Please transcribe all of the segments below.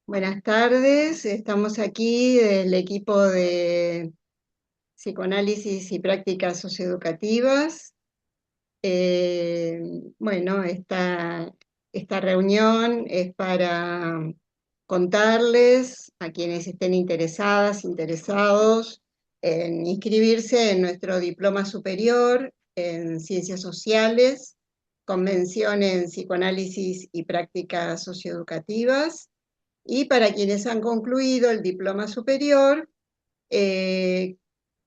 Buenas tardes, estamos aquí del equipo de psicoanálisis y prácticas socioeducativas. Eh, bueno, esta reunión es para contarles a quienes estén interesados en inscribirse en nuestro diploma superior en Ciencias Sociales, con mención en psicoanálisis y prácticas socioeducativas. Y para quienes han concluido el diploma superior, eh,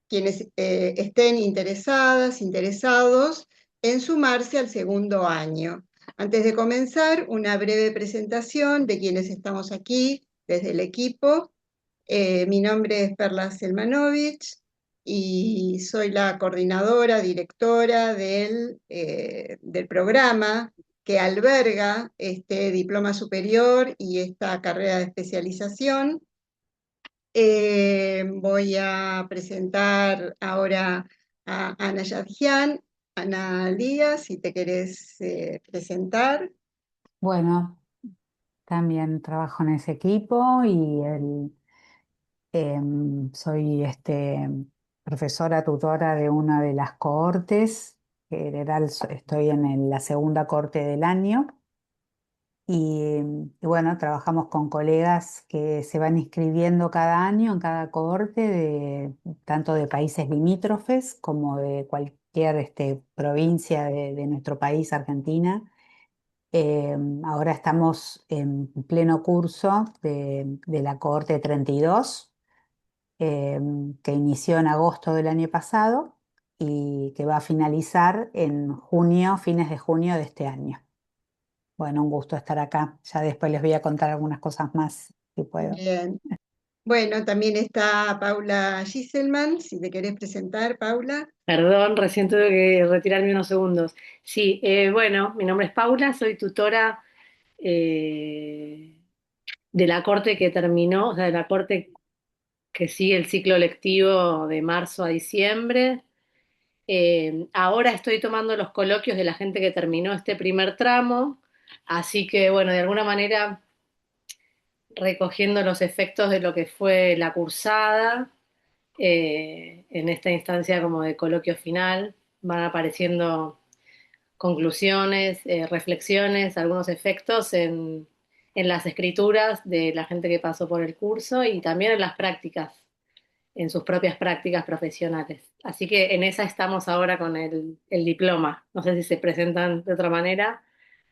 quienes estén interesados en sumarse al segundo año. Antes de comenzar, una breve presentación de quienes estamos aquí desde el equipo. Mi nombre es Perla Selmanovich y soy la coordinadora, directora del programa que alberga este diploma superior y esta carrera de especialización. Voy a presentar ahora a Ana Yadjian. Ana Díaz, si te querés presentar. Bueno, también trabajo en ese equipo y soy profesora tutora de una de las cohortes. General, estoy en la segunda cohorte del año y bueno, trabajamos con colegas que se van inscribiendo cada año en cada cohorte, tanto de países limítrofes como de cualquier provincia de nuestro país, Argentina. Ahora estamos en pleno curso de la cohorte 32, que inició en agosto del año pasado y que va a finalizar en junio, fines de junio de este año. Bueno, un gusto estar acá. Ya después les voy a contar algunas cosas más, si puedo. Bien. Bueno, también está Paula Giselman, si te querés presentar, Paula. Perdón, recién tuve que retirarme unos segundos. Sí, bueno, mi nombre es Paula, soy tutora eh, de la corte que terminó, o sea, de la corte que sigue el ciclo lectivo de marzo a diciembre. Ahora estoy tomando los coloquios de la gente que terminó este primer tramo, así que, bueno, de alguna manera recogiendo los efectos de lo que fue la cursada en esta instancia como de coloquio final, van apareciendo conclusiones, reflexiones, algunos efectos en las escrituras de la gente que pasó por el curso y también en las prácticas, en sus propias prácticas profesionales. Así que en esa estamos ahora con el diploma. No sé si se presentan de otra manera,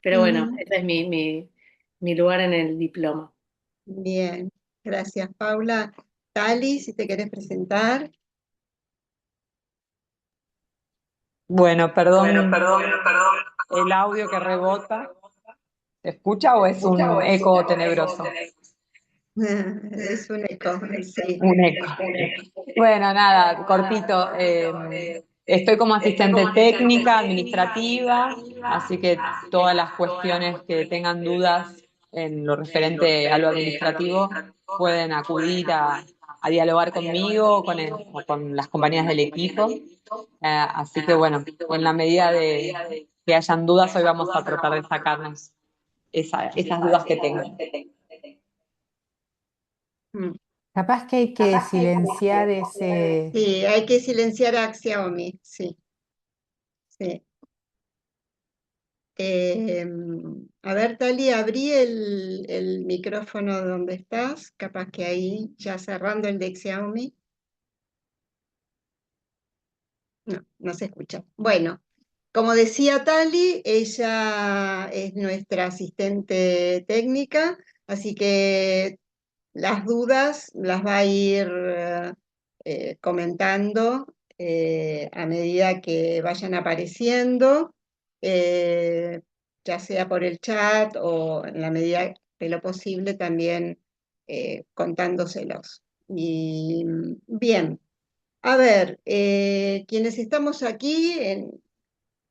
pero bueno, Ujú. ese es mi lugar en el diploma. Bien, gracias, Paula. Tali, si te querés presentar. Bueno, perdón el audio que rebota. ¿Se escucha o es un eco tenebroso? Es un eco, sí. Un eco. Bueno, nada, cortito. Estoy como asistente técnica, administrativa, así que todas las cuestiones que tengan dudas en lo referente a lo administrativo pueden acudir a dialogar conmigo o con las compañías del equipo. Así que bueno, en la medida de que hayan dudas, hoy vamos a tratar de sacarnos esas dudas que tengan. Mm. Capaz que hay que silenciar ese. Sí, hay que silenciar a Xiaomi, sí, sí. Eh, a ver, Tali, abrí el micrófono de donde estás, capaz que ahí, ya cerrando el de Xiaomi. No, no se escucha. Bueno, como decía Tali, ella es nuestra asistente técnica, así que las dudas las va a ir comentando a medida que vayan apareciendo, eh, ya sea por el chat o en la medida de lo posible también contándoselos. Y bien, a ver, quienes estamos aquí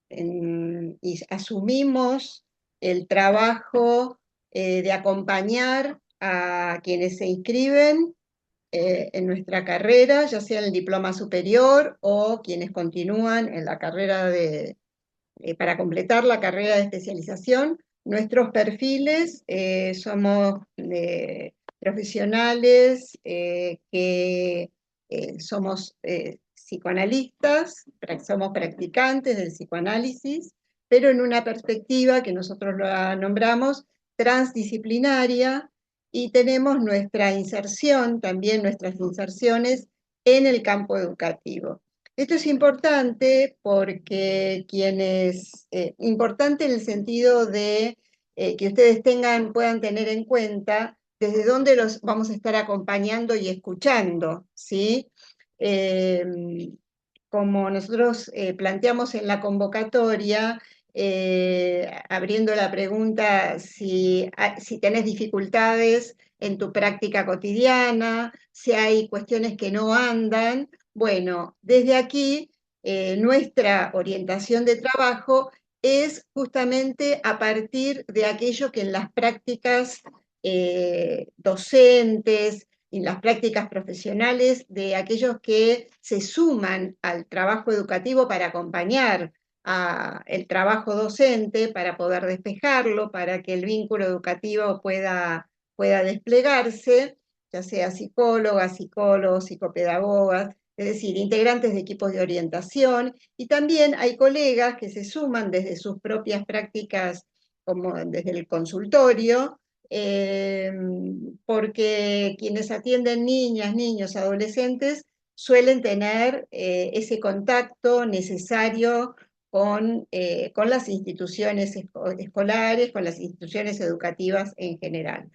y asumimos el trabajo de acompañar a quienes se inscriben en nuestra carrera, ya sea en el diploma superior o quienes continúan en la carrera para completar la carrera de especialización. Nuestros perfiles somos profesionales que somos psicoanalistas, somos practicantes del psicoanálisis, pero en una perspectiva que nosotros lo nombramos transdisciplinaria, y tenemos nuestra inserción, también nuestras inserciones en el campo educativo. Esto es importante porque importante en el sentido de que ustedes puedan tener en cuenta desde dónde los vamos a estar acompañando y escuchando, ¿sí? Como nosotros planteamos en la convocatoria, abriendo la pregunta si tenés dificultades en tu práctica cotidiana, si hay cuestiones que no andan. Bueno, desde aquí nuestra orientación de trabajo es justamente a partir de aquello que en las prácticas docentes, en las prácticas profesionales, de aquellos que se suman al trabajo educativo para acompañar el trabajo docente, para poder despejarlo, para que el vínculo educativo pueda desplegarse, ya sea psicólogas, psicólogos, psicopedagogas, es decir, integrantes de equipos de orientación, y también hay colegas que se suman desde sus propias prácticas, como desde el consultorio, porque quienes atienden niñas, niños, adolescentes, suelen tener ese contacto necesario con las instituciones escolares, con las instituciones educativas en general.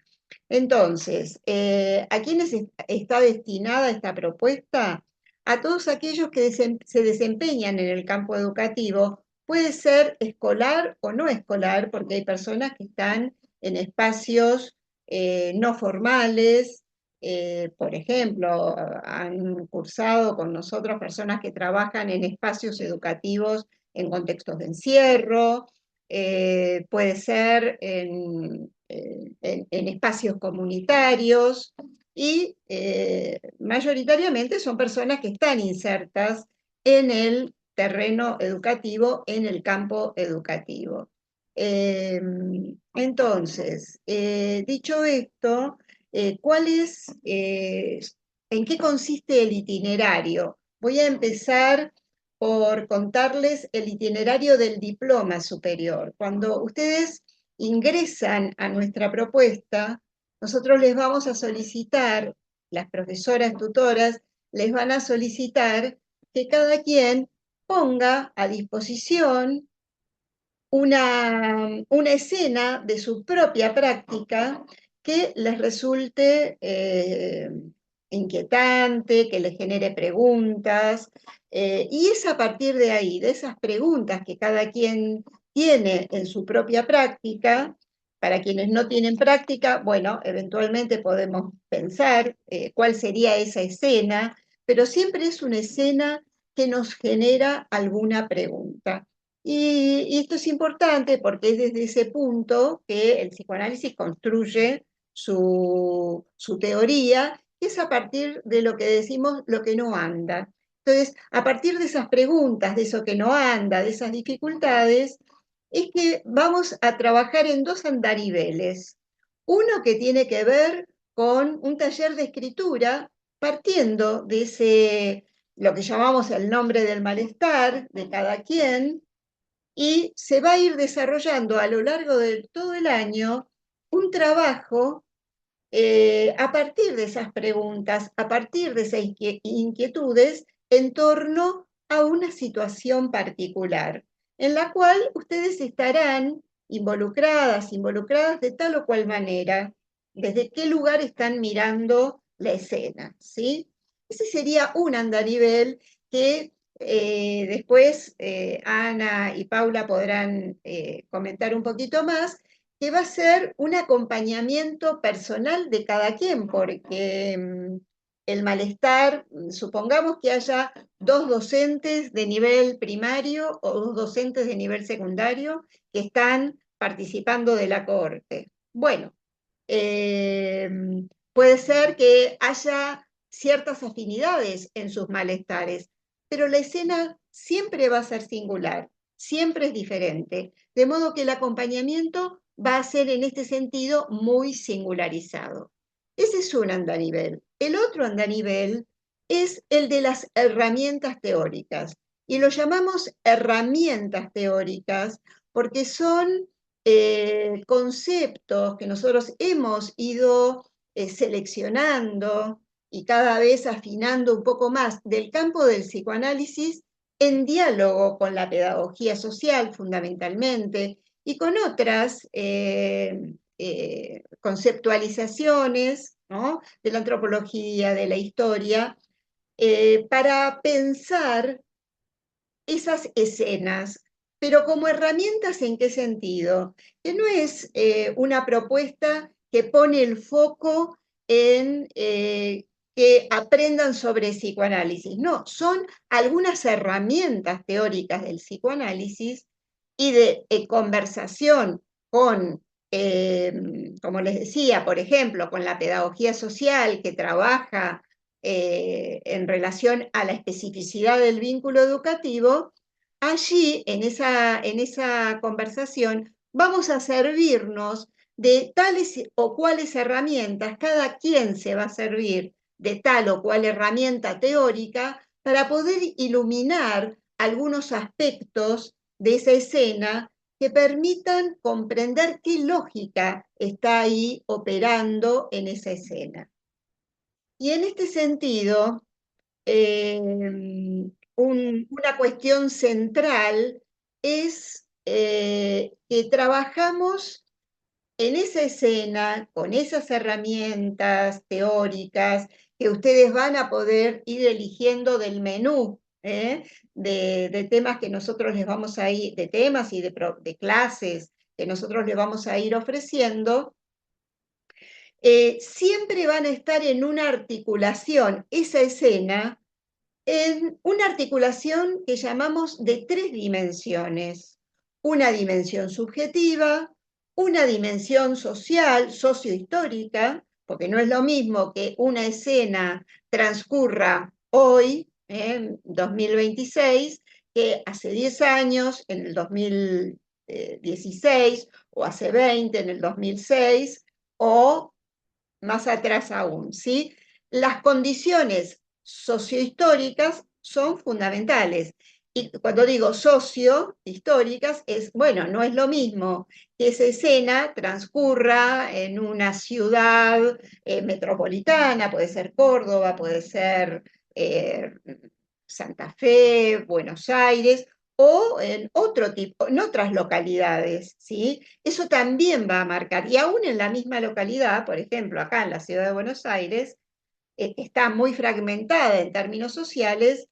Entonces, ¿a quiénes está destinada esta propuesta? A todos aquellos que se desempeñan en el campo educativo, puede ser escolar o no escolar, porque hay personas que están en espacios no formales. Por ejemplo, han cursado con nosotros personas que trabajan en espacios educativos en contextos de encierro, puede ser en espacios comunitarios, y mayoritariamente son personas que están insertas en el terreno educativo, en el campo educativo. Entonces, dicho esto, ¿en qué consiste el itinerario? Voy a empezar por contarles el itinerario del diploma superior. Cuando ustedes ingresan a nuestra propuesta, nosotros les vamos a solicitar, las profesoras tutoras les van a solicitar que cada quien ponga a disposición una escena de su propia práctica que les resulte inquietante, que les genere preguntas, y es a partir de ahí, de esas preguntas que cada quien tiene en su propia práctica. Para quienes no tienen práctica, bueno, eventualmente podemos pensar cuál sería esa escena, pero siempre es una escena que nos genera alguna pregunta. Y esto es importante porque es desde ese punto que el psicoanálisis construye su teoría, que es a partir de lo que decimos lo que no anda. Entonces, a partir de esas preguntas, de eso que no anda, de esas dificultades, es que vamos a trabajar en dos andariveles. Uno que tiene que ver con un taller de escritura, partiendo de lo que llamamos el nombre del malestar de cada quien, y se va a ir desarrollando a lo largo de todo el año un trabajo a partir de esas preguntas, a partir de esas inquietudes en torno a una situación particular, en la cual ustedes estarán involucradas de tal o cual manera, desde qué lugar están mirando la escena, ¿sí? Ese sería un andarivel que después Ana y Paula podrán comentar un poquito más, que va a ser un acompañamiento personal de cada quien, porque el malestar, supongamos que haya dos docentes de nivel primario o dos docentes de nivel secundario que están participando de la cohorte. Bueno, puede ser que haya ciertas afinidades en sus malestares, pero la escena siempre va a ser singular, siempre es diferente, de modo que el acompañamiento va a ser en este sentido muy singularizado. Ese es un andanivel. El otro andanivel es el de las herramientas teóricas. Y lo llamamos herramientas teóricas porque son conceptos que nosotros hemos ido seleccionando y cada vez afinando un poco más del campo del psicoanálisis en diálogo con la pedagogía social fundamentalmente y con otras conceptualizaciones, ¿no?, de la antropología, de la historia, para pensar esas escenas, pero como herramientas, ¿en qué sentido? Que no es una propuesta que pone el foco en que aprendan sobre psicoanálisis, no, son algunas herramientas teóricas del psicoanálisis y de conversación con, como les decía, por ejemplo, con la pedagogía social que trabaja en relación a la especificidad del vínculo educativo, allí en esa conversación vamos a servirnos de tales o cuales herramientas, cada quien se va a servir de tal o cual herramienta teórica para poder iluminar algunos aspectos de esa escena que permitan comprender qué lógica está ahí operando en esa escena. Y en este sentido, una cuestión central es que trabajamos en esa escena con esas herramientas teóricas que ustedes van a poder ir eligiendo del menú de temas que nosotros les vamos a ir, de temas y de clases que nosotros les vamos a ir ofreciendo. Siempre van a estar en una articulación, esa escena, en una articulación que llamamos de 3 dimensiones. Una dimensión subjetiva, una dimensión social, sociohistórica, porque no es lo mismo que una escena transcurra hoy, en 2026, que hace 10 años, en el 2016, o hace 20, en el 2006, o más atrás aún, ¿sí? Las condiciones sociohistóricas son fundamentales. Y cuando digo sociohistóricas, es, bueno, no es lo mismo que esa escena transcurra en una ciudad metropolitana, puede ser Córdoba, puede ser Santa Fe, Buenos Aires, o en otro tipo, en otras localidades, ¿sí? Eso también va a marcar, y aún en la misma localidad, por ejemplo, acá en la ciudad de Buenos Aires, está muy fragmentada en términos sociales,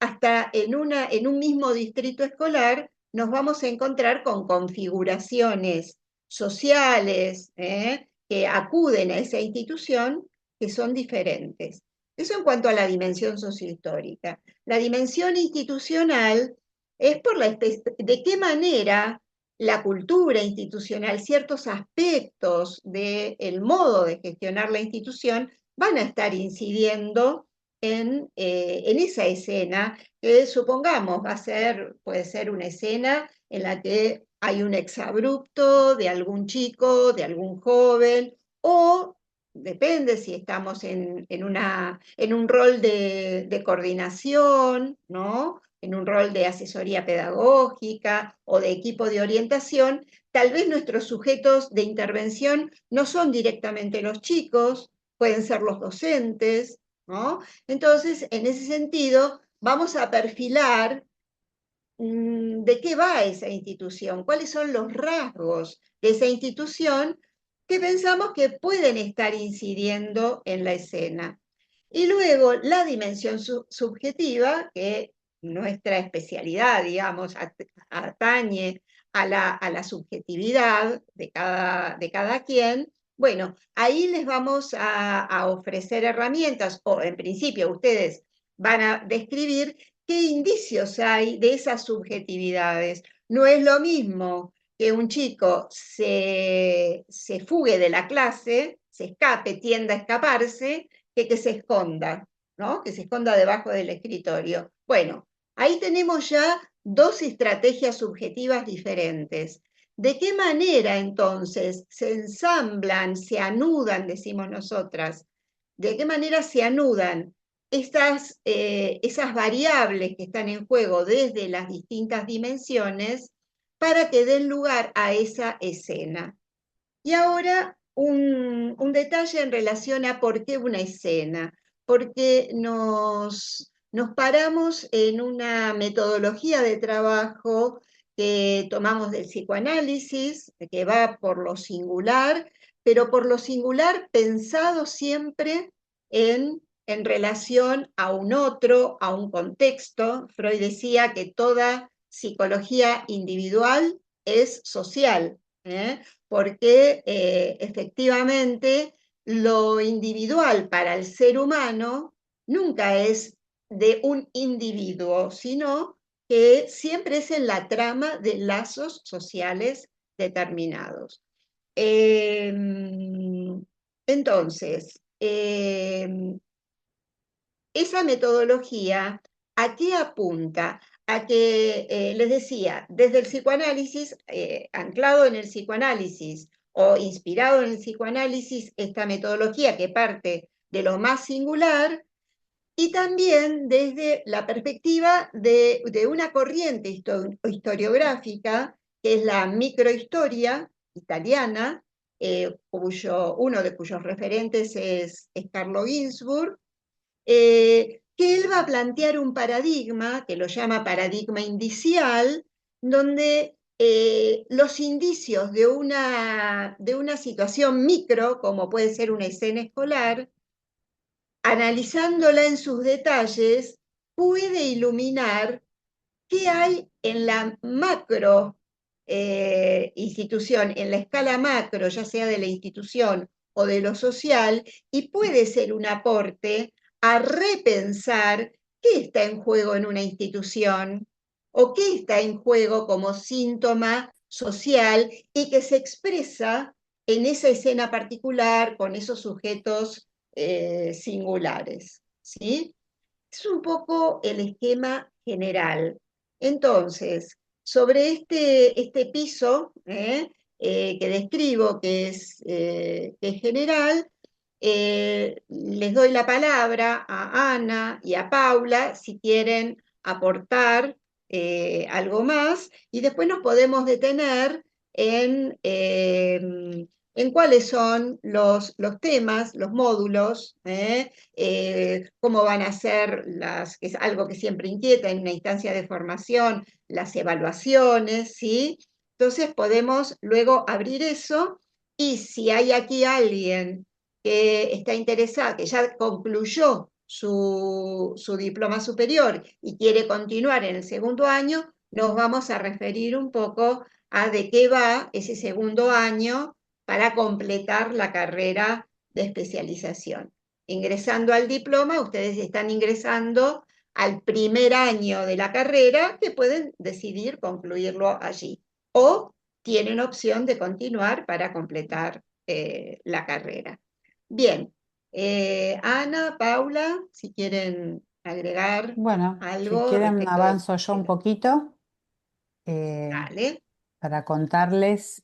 hasta en un mismo distrito escolar nos vamos a encontrar con configuraciones sociales que acuden a esa institución que son diferentes. Eso en cuanto a la dimensión sociohistórica. La dimensión institucional es de qué manera la cultura institucional, ciertos aspectos del modo de gestionar la institución van a estar incidiendo en esa escena, que supongamos puede ser una escena en la que hay un exabrupto de algún chico, de algún joven, o depende si estamos en un rol de coordinación, ¿no?, en un rol de asesoría pedagógica o de equipo de orientación, tal vez nuestros sujetos de intervención no son directamente los chicos, pueden ser los docentes, ¿no? Entonces, en ese sentido, vamos a perfilar de qué va esa institución, cuáles son los rasgos de esa institución que pensamos que pueden estar incidiendo en la escena. Y luego la dimensión subjetiva, que nuestra especialidad, digamos, atañe a la subjetividad de cada quien. Bueno, ahí les vamos a ofrecer herramientas, o en principio ustedes van a describir qué indicios hay de esas subjetividades. No es lo mismo que un chico se fugue de la clase, se escape, tienda a escaparse, que se esconda, ¿no?, que se esconda debajo del escritorio. Bueno, ahí tenemos ya 2 estrategias subjetivas diferentes. ¿De qué manera entonces se ensamblan, se anudan, decimos nosotras? ¿De qué manera se anudan esas variables que están en juego desde las distintas dimensiones para que den lugar a esa escena? Y ahora un detalle en relación a por qué una escena, porque nos paramos en una metodología de trabajo que tomamos del psicoanálisis, que va por lo singular, pero por lo singular pensado siempre en relación a un otro, a un contexto. Freud decía que toda psicología individual es social, ¿eh? Porque efectivamente lo individual para el ser humano nunca es de un individuo, sino que siempre es en la trama de lazos sociales determinados. Eh, entonces, esa metodología, ¿a qué apunta? A que, les decía, desde el psicoanálisis, anclado en el psicoanálisis o inspirado en el psicoanálisis, esta metodología que parte de lo más singular y también desde la perspectiva de una corriente historiográfica, que es la microhistoria italiana, uno de cuyos referentes es Carlo Ginzburg, que él va a plantear un paradigma que lo llama paradigma indicial, donde los indicios de una situación micro, como puede ser una escena escolar, analizándola en sus detalles, puede iluminar qué hay en la macro institución, en la escala macro, ya sea de la institución o de lo social, y puede ser un aporte a repensar qué está en juego en una institución o qué está en juego como síntoma social y que se expresa en esa escena particular con esos sujetos singulares, ¿sí? Es un poco el esquema general. Entonces, sobre este piso que describo, que es general, les doy la palabra a Ana y a Paula si quieren aportar algo más y después nos podemos detener en cuáles son los temas, los módulos, cómo van a ser que es algo que siempre inquieta en una instancia de formación, las evaluaciones, ¿sí? Entonces podemos luego abrir eso y si hay aquí alguien que está interesado, que ya concluyó su diploma superior y quiere continuar en el segundo año, nos vamos a referir un poco a de qué va ese segundo año para completar la carrera de especialización. Ingresando al diploma, ustedes están ingresando al primer año de la carrera que pueden decidir concluirlo allí o tienen opción de continuar para completar la carrera. Bien, Ana, Paula, si quieren agregar Bueno, si algo quieren respecto de... avanzo yo un poquito Dale. para contarles,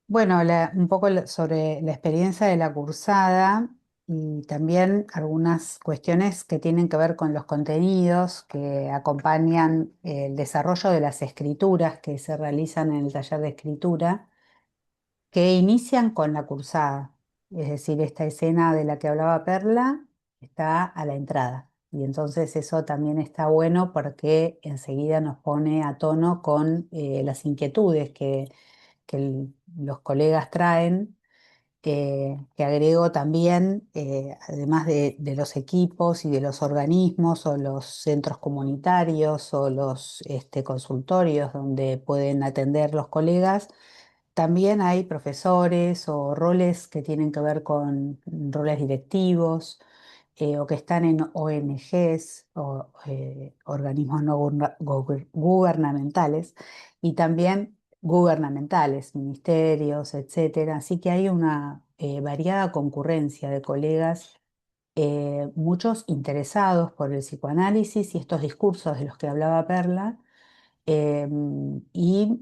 bueno, un poco sobre la experiencia de la cursada y también algunas cuestiones que tienen que ver con los contenidos que acompañan el desarrollo de las escrituras que se realizan en el taller de escritura, que inician con la cursada. Es decir, esta escena de la que hablaba Perla está a la entrada. Y entonces eso también está bueno porque enseguida nos pone a tono con las inquietudes que los colegas traen, que agrego también, además de los equipos y de los organismos o los centros comunitarios o los consultorios donde pueden atender los colegas, también hay profesores o roles que tienen que ver con roles directivos o que están en ONGs o organismos no gubernamentales y también gubernamentales, ministerios, etcétera. Así que hay una variada concurrencia de colegas, muchos interesados por el psicoanálisis y estos discursos de los que hablaba Perla, y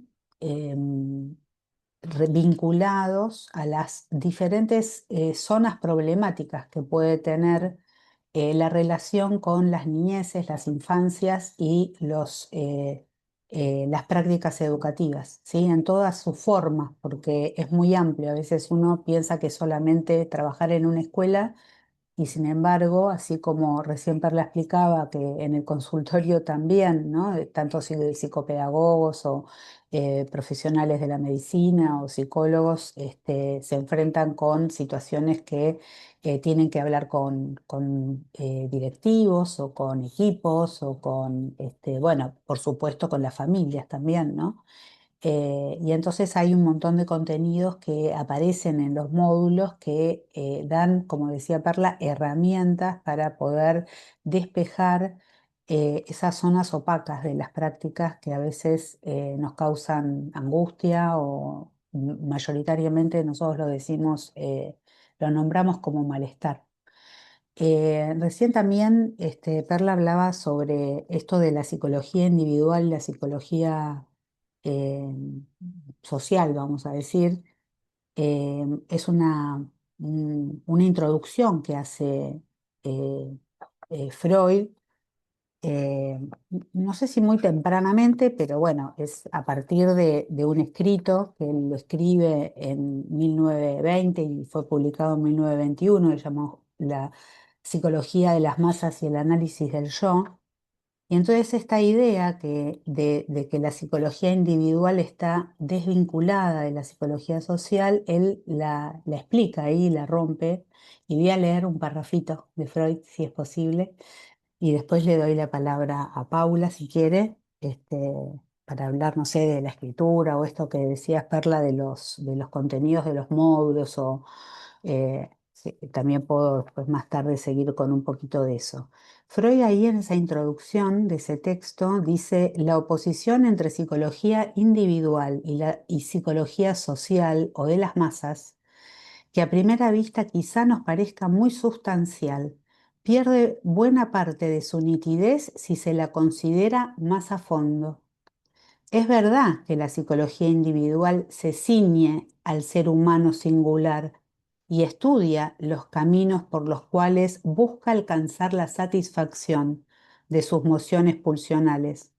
vinculados a las diferentes zonas problemáticas que puede tener la relación con las niñeces, las infancias y las prácticas educativas, ¿sí? En todas sus formas, porque es muy amplio. A veces uno piensa que solamente trabajar en una escuela y sin embargo, así como recién Perla explicaba que en el consultorio también, ¿no? Tanto psicopedagogos o profesionales de la medicina o psicólogos se enfrentan con situaciones que tienen que hablar con directivos o con equipos o con, bueno, por supuesto con las familias también, ¿no? Y entonces hay un montón de contenidos que aparecen en los módulos que dan, como decía Perla, herramientas para poder despejar esas zonas opacas de las prácticas que a veces nos causan angustia o mayoritariamente nosotros lo decimos, lo nombramos como malestar. Recién también Perla hablaba sobre esto de la psicología individual y la psicología eh, social, vamos a decir. Es una introducción que hace eh, Freud, eh, no sé si muy tempranamente, pero bueno, es a partir de un escrito que él lo escribe en 1920 y fue publicado en 1921, que llamó La psicología de las masas y el análisis del yo. Y entonces esta idea de que la psicología individual está desvinculada de la psicología social, él la explica ahí, la rompe, y voy a leer un parrafito de Freud, si es posible, y después le doy la palabra a Paula, si quiere, para hablar, no sé, de la escritura o esto que decías, Perla, de los contenidos de los módulos, o sí, también puedo después más tarde seguir con un poquito de eso. Freud ahí en esa introducción de ese texto dice: la oposición entre psicología individual y psicología social o de las masas, que a primera vista quizá nos parezca muy sustancial, pierde buena parte de su nitidez si se la considera más a fondo. Es verdad que la psicología individual se ciñe al ser humano singular y estudia los caminos por los cuales busca alcanzar la satisfacción de sus mociones pulsionales,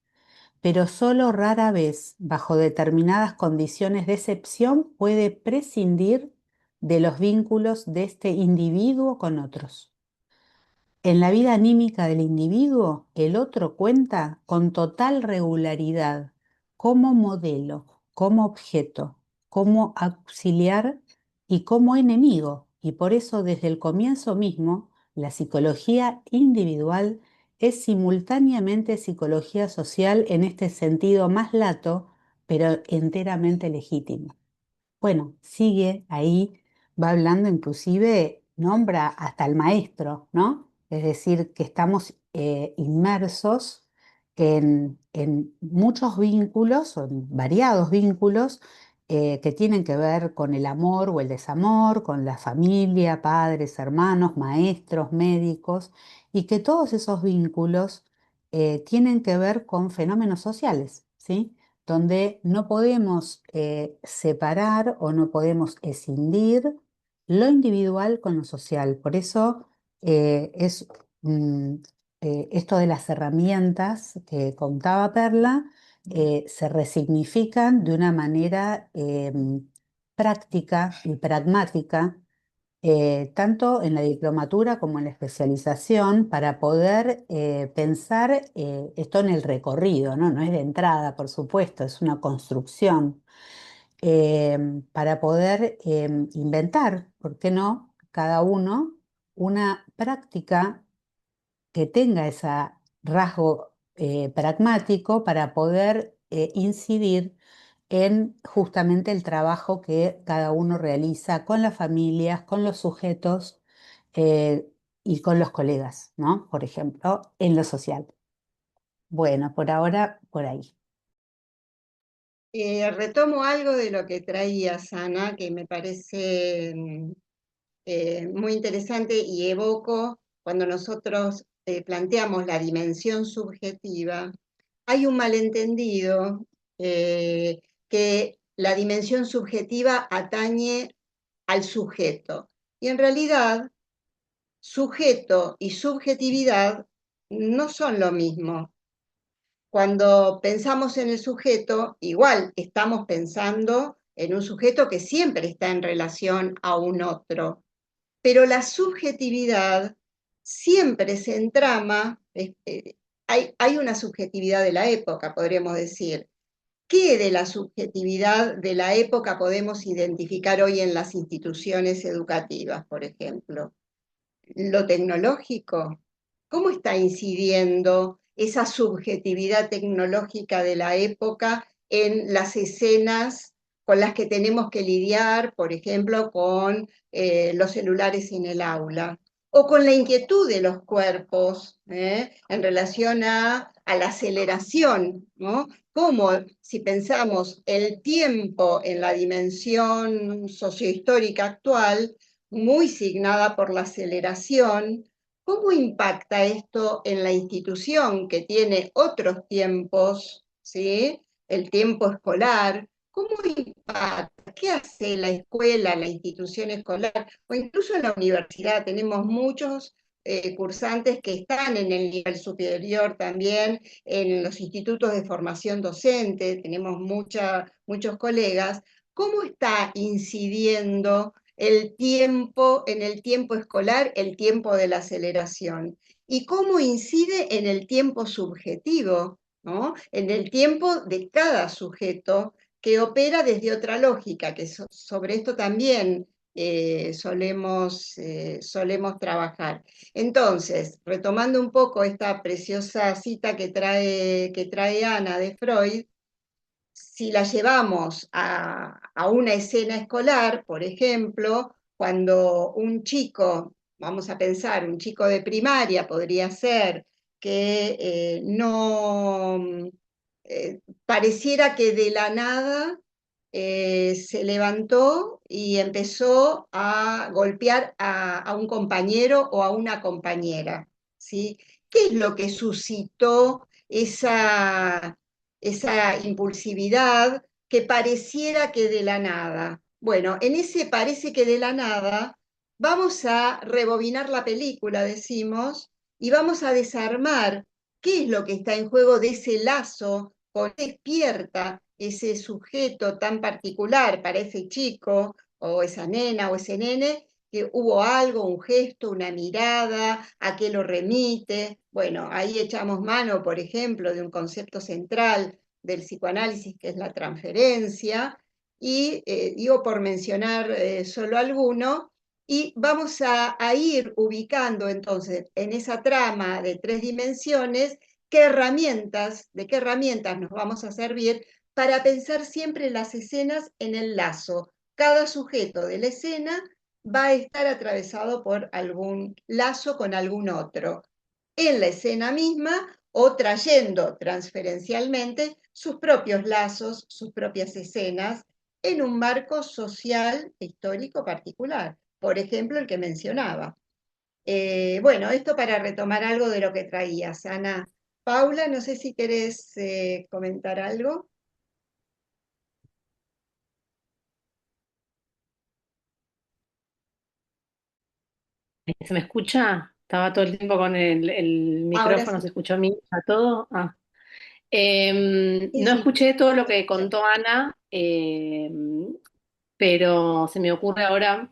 pero solo rara vez, bajo determinadas condiciones de excepción, puede prescindir de los vínculos de este individuo con otros. En la vida anímica del individuo, el otro cuenta con total regularidad como modelo, como objeto, como auxiliar y como enemigo, y por eso desde el comienzo mismo la psicología individual es simultáneamente psicología social en este sentido más lato, pero enteramente legítimo. Bueno, sigue ahí, va hablando, inclusive nombra hasta el maestro, ¿no? Es decir, que estamos inmersos en muchos vínculos, o en variados vínculos, que tienen que ver con el amor o el desamor, con la familia, padres, hermanos, maestros, médicos, y que todos esos vínculos tienen que ver con fenómenos sociales, ¿sí? Donde no podemos separar o no podemos escindir lo individual con lo social. Por eso es mm, esto de las herramientas que contaba Perla, se resignifican de una manera práctica y pragmática, tanto en la diplomatura como en la especialización, para poder pensar esto en el recorrido, ¿no? No es de entrada, por supuesto, es una construcción, para poder inventar, ¿por qué no? Cada uno una práctica que tenga ese rasgo pragmático para poder incidir en justamente el trabajo que cada uno realiza con las familias, con los sujetos eh, y con los colegas, ¿no? Por ejemplo, en lo social. Bueno, por ahora, por ahí. Retomo algo de lo que traía Sana, que me parece muy interesante, y evoco cuando nosotros planteamos la dimensión subjetiva. Hay un malentendido que la dimensión subjetiva atañe al sujeto. Y en realidad, sujeto y subjetividad no son lo mismo. Cuando pensamos en el sujeto, igual estamos pensando en un sujeto que siempre está en relación a un otro, pero la subjetividad siempre se entrama, hay una subjetividad de la época, podríamos decir. ¿Qué de la subjetividad de la época podemos identificar hoy en las instituciones educativas, por ejemplo? Lo tecnológico. ¿Cómo está incidiendo esa subjetividad tecnológica de la época en las escenas con las que tenemos que lidiar, por ejemplo, con los celulares en el aula? O con la inquietud de los cuerpos en relación a la aceleración, ¿no? Cómo, si pensamos el tiempo en la dimensión sociohistórica actual, muy signada por la aceleración, ¿cómo impacta esto en la institución que tiene otros tiempos, ¿sí? El tiempo escolar? ¿Cómo impacta? ¿Qué hace la escuela, la institución escolar o incluso en la universidad? Tenemos muchos cursantes que están en el nivel superior también, en los institutos de formación docente, tenemos muchos colegas. ¿Cómo está incidiendo el tiempo, en el tiempo escolar, el tiempo de la aceleración? ¿Y cómo incide en el tiempo subjetivo, ¿no? En el tiempo de cada sujeto que opera desde otra lógica, que sobre esto también solemos trabajar. Entonces, retomando un poco esta preciosa cita que trae Ana de Freud, si la llevamos a una escena escolar, por ejemplo, cuando un chico, vamos a pensar, un chico de primaria podría ser que no pareciera que de la nada se levantó y empezó a golpear a un compañero o a una compañera, ¿sí? ¿Qué es lo que suscitó esa impulsividad que pareciera que de la nada? Bueno, en ese parece que de la nada vamos a rebobinar la película, decimos, y vamos a desarmar qué es lo que está en juego de ese lazo con que despierta ese sujeto tan particular para ese chico o esa nena o ese nene, que hubo algo, un gesto, una mirada, a qué lo remite. Bueno, ahí echamos mano, por ejemplo, de un concepto central del psicoanálisis, que es la transferencia, y digo por mencionar solo alguno, y vamos a ir ubicando entonces en esa trama de 3 dimensiones de qué herramientas nos vamos a servir para pensar siempre las escenas en el lazo. Cada sujeto de la escena va a estar atravesado por algún lazo con algún otro, en la escena misma o trayendo transferencialmente sus propios lazos, sus propias escenas, en un marco social e histórico particular. Por ejemplo, el que mencionaba. Bueno, esto para retomar algo de lo que traías, Ana. Paula, no sé si querés comentar algo. ¿Se me escucha? Estaba todo el tiempo con el Ahora micrófono, sí. ¿se escuchó a mí a todo? Ah. Sí, No sí. escuché todo lo que contó Ana, pero se me ocurre ahora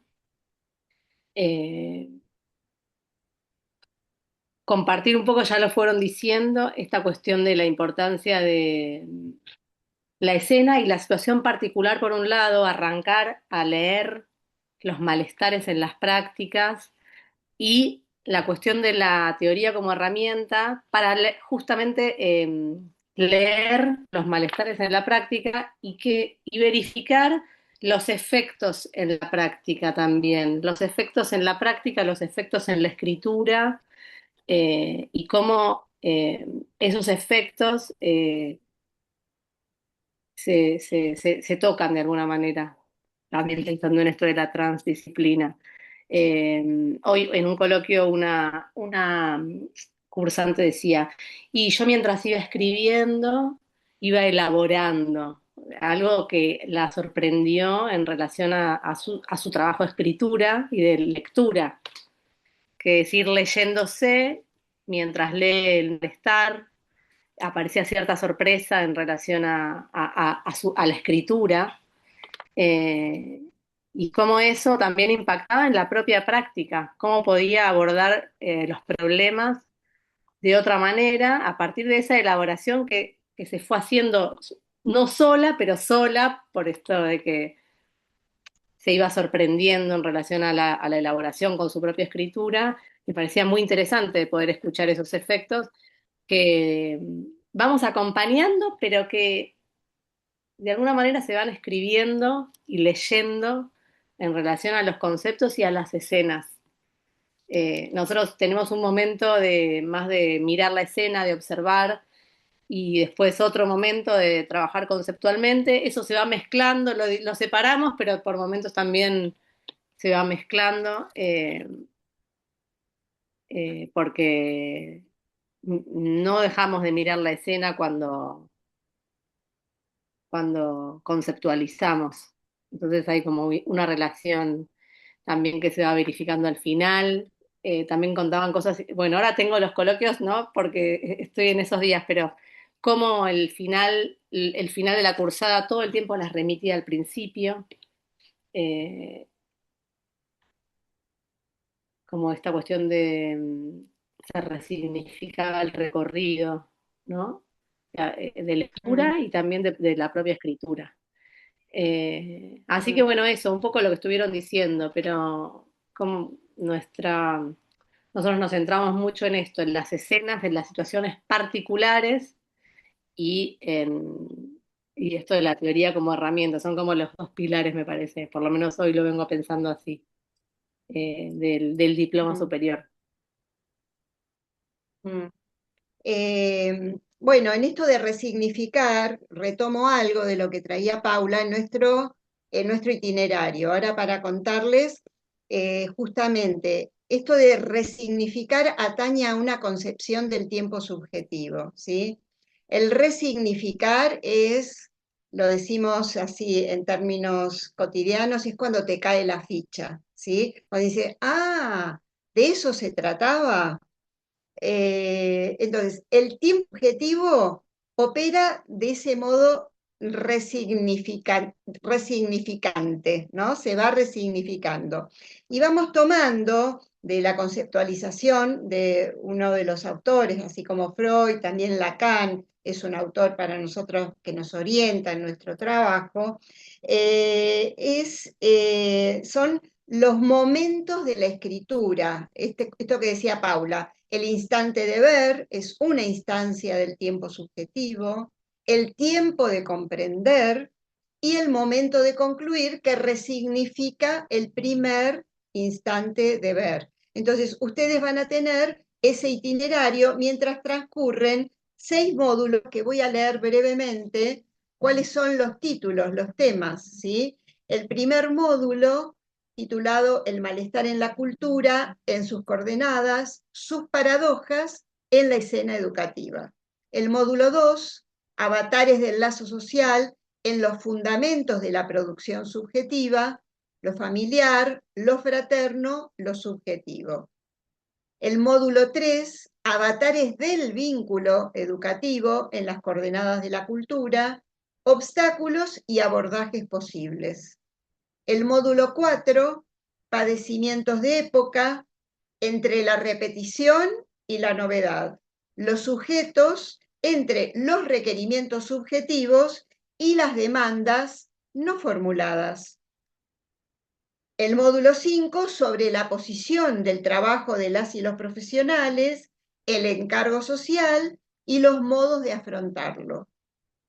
eh, compartir un poco, ya lo fueron diciendo, esta cuestión de la importancia de la escena y la situación particular, por un lado, arrancar a leer los malestares en las prácticas y la cuestión de la teoría como herramienta para justamente leer los malestares en la práctica y verificar los efectos en la práctica también, los efectos en la práctica, los efectos en la escritura y cómo esos efectos se tocan de alguna manera, también pensando en esto de la transdisciplina. Hoy en un coloquio una cursante decía, y yo mientras iba escribiendo, iba elaborando. algo que la sorprendió en relación a su trabajo de escritura y de lectura, que es ir leyéndose mientras lee el estar, aparecía cierta sorpresa en relación a la escritura, eh, y cómo eso también impactaba en la propia práctica, cómo podía abordar los problemas de otra manera a partir de esa elaboración que se fue haciendo no sola, pero sola por esto de que se iba sorprendiendo en relación a la elaboración con su propia escritura. Me parecía muy interesante poder escuchar esos efectos que vamos acompañando, pero que de alguna manera se van escribiendo y leyendo en relación a los conceptos y a las escenas. Nosotros tenemos un momento de más de mirar la escena, de observar, y después otro momento de trabajar conceptualmente. Eso se va mezclando, lo separamos, pero por momentos también se va mezclando, porque no dejamos de mirar la escena cuando conceptualizamos. Entonces hay como una relación también que se va verificando al final. También contaban cosas, bueno, ahora tengo los coloquios, ¿no? Porque estoy en esos días, pero como el final de la cursada todo el tiempo las remitía al principio, eh, como esta cuestión de se resignificaba el recorrido, ¿no? De Mm, lectura y también de la propia escritura. Así que mm. bueno, eso, un poco lo que estuvieron diciendo, pero como nosotros nos centramos mucho en esto, en las escenas, en las situaciones particulares y esto de la teoría como herramienta, son como los dos pilares, me parece, por lo menos hoy lo vengo pensando así, del diploma Mm, superior. mm. Bueno, en esto de resignificar, retomo algo de lo que traía Paula en nuestro itinerario. Ahora para contarles, justamente, esto de resignificar atañe a una concepción del tiempo subjetivo, ¿sí? El resignificar es, lo decimos así en términos cotidianos, es cuando te cae la ficha, ¿sí? Cuando dice, ah, ¿de eso se trataba? Entonces, el tiempo objetivo opera de ese modo resignificante, ¿no? Se va resignificando. Y vamos tomando de la conceptualización de uno de los autores, así como Freud, también Lacan es un autor para nosotros que nos orienta en nuestro trabajo, son los momentos de la escritura, esto que decía Paula, el instante de ver es una instancia del tiempo subjetivo, el tiempo de comprender y el momento de concluir que resignifica el primer instante de ver. Entonces, ustedes van a tener ese itinerario mientras transcurren 6 módulos que voy a leer brevemente, cuáles son los títulos, los temas, ¿sí? El primer módulo titulado El malestar en la cultura, en sus coordenadas, sus paradojas en la escena educativa. El módulo 2, Avatares del lazo social en los fundamentos de la producción subjetiva, lo familiar, lo fraterno, lo subjetivo. El módulo 3, Avatares del vínculo educativo en las coordenadas de la cultura, obstáculos y abordajes posibles. El módulo 4, padecimientos de época, entre la repetición y la novedad. Los sujetos entre los requerimientos subjetivos y las demandas no formuladas. El módulo 5, sobre la posición del trabajo de las y los profesionales, el encargo social y los modos de afrontarlo.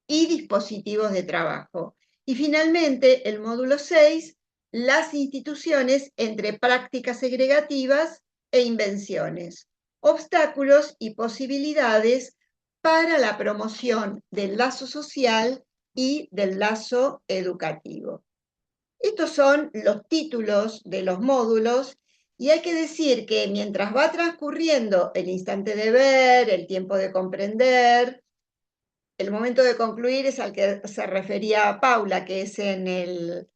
Y dispositivos de trabajo. Y finalmente, el módulo 6, las instituciones entre prácticas segregativas e invenciones, obstáculos y posibilidades para la promoción del lazo social y del lazo educativo. Estos son los títulos de los módulos y hay que decir que mientras va transcurriendo el instante de ver, el tiempo de comprender, el momento de concluir es al que se refería Paula, que es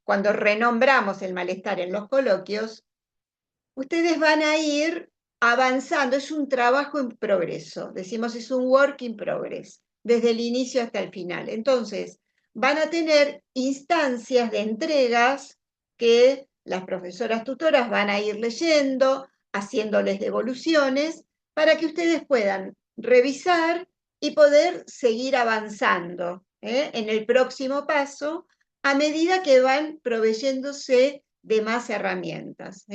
cuando renombramos el malestar en los coloquios. Ustedes van a ir avanzando, es un trabajo en progreso, decimos es un work in progress, desde el inicio hasta el final. Entonces, van a tener instancias de entregas que las profesoras tutoras van a ir leyendo, haciéndoles devoluciones, para que ustedes puedan revisar y poder seguir avanzando en el próximo paso a medida que van proveyéndose de más herramientas.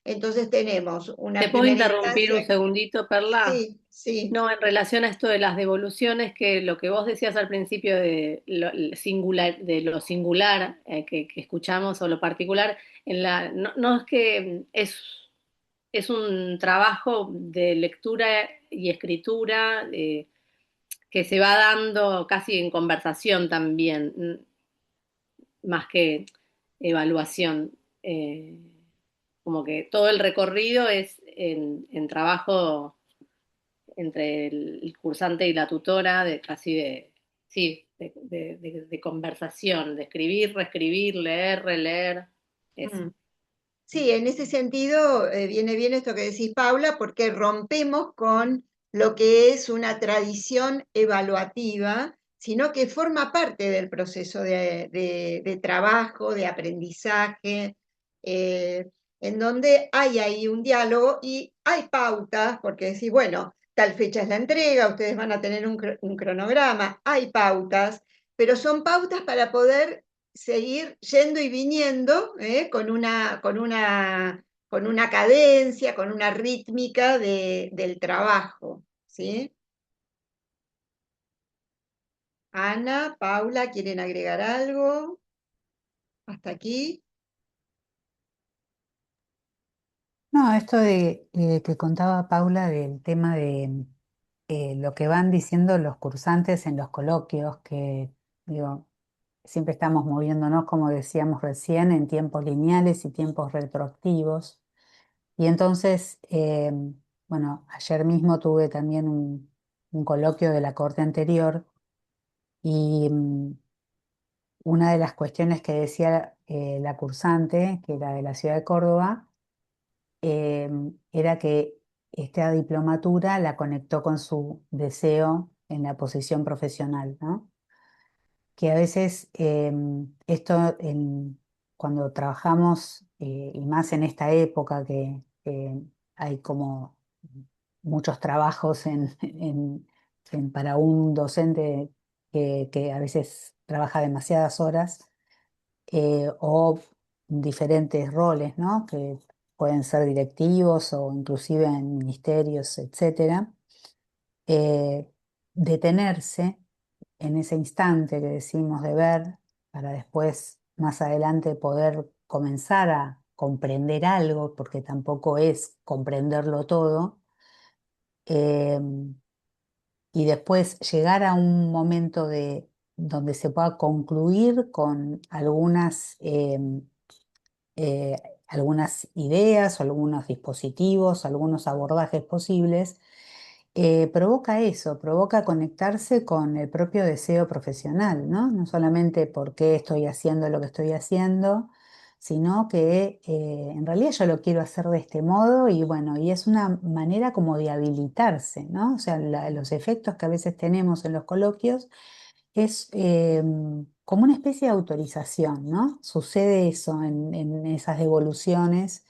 Entonces tenemos una ¿Te puedo primera interrumpir un instancia. segundito, Perla? Sí, sí. No, en relación a esto de las devoluciones, que lo que vos decías al principio de lo singular que escuchamos o lo particular, no es que es un trabajo de lectura y escritura que se va dando casi en conversación también, más que evaluación. Como que todo el recorrido es en trabajo entre el cursante y la tutora, de casi de, sí, de conversación, de escribir, reescribir, leer, releer, eso. Mm. Sí, en ese sentido viene bien esto que decís, Paula, porque rompemos con lo que es una tradición evaluativa, sino que forma parte del proceso de trabajo, de aprendizaje, eh, en donde hay ahí un diálogo y hay pautas, porque decís, bueno, tal fecha es la entrega, ustedes van a tener un cronograma, hay pautas, pero son pautas para poder seguir yendo y viniendo con una cadencia, con una rítmica del trabajo, ¿sí? Ana, Paula, ¿quieren agregar algo? ¿Hasta aquí? No, esto de que contaba Paula del tema de lo que van diciendo los cursantes en los coloquios, que digo, siempre estamos moviéndonos, como decíamos recién, en tiempos lineales y tiempos retroactivos. Y entonces, bueno, ayer mismo tuve también un coloquio de la corte anterior y una de las cuestiones que decía la cursante, que era de la ciudad de Córdoba, era que esta diplomatura la conectó con su deseo en la posición profesional, ¿no? Que a veces esto, cuando trabajamos, y más en esta época que hay como muchos trabajos para un docente que a veces trabaja demasiadas horas, o diferentes roles, ¿no? Que pueden ser directivos o inclusive en ministerios, etcétera. eh, Detenerse en ese instante que decimos de ver, para después, más adelante, poder comenzar a comprender algo, porque tampoco es comprenderlo todo, eh, y después llegar a un momento donde se pueda concluir con eh, algunas ideas o algunos dispositivos, algunos abordajes posibles, provoca eso, provoca conectarse con el propio deseo profesional, ¿no? No solamente por qué estoy haciendo lo que estoy haciendo, sino que en realidad yo lo quiero hacer de este modo y bueno, y es una manera como de habilitarse, ¿no? O sea, los efectos que a veces tenemos en los coloquios es como una especie de autorización, ¿no? Sucede eso en esas devoluciones,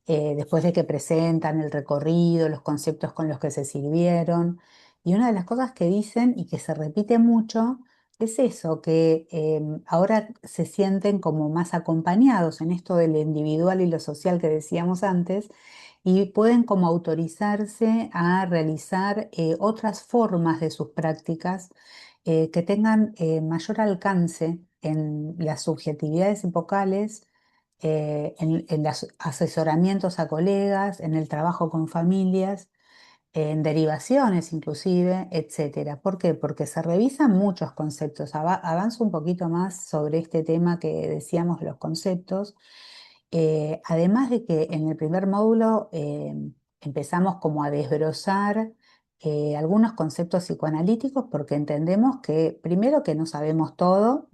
después de que presentan el recorrido, los conceptos con los que se sirvieron. Y una de las cosas que dicen y que se repite mucho es eso, que ahora se sienten como más acompañados en esto de lo individual y lo social que decíamos antes, y pueden como autorizarse a realizar otras formas de sus prácticas que tengan mayor alcance en las subjetividades epocales, en los asesoramientos a colegas, en el trabajo con familias, en derivaciones inclusive, etcétera. ¿Por qué? Porque se revisan muchos conceptos. Avanzo un poquito más sobre este tema que decíamos de los conceptos. Además de que en el primer módulo empezamos como a desbrozar algunos conceptos psicoanalíticos porque entendemos que, primero, que no sabemos todo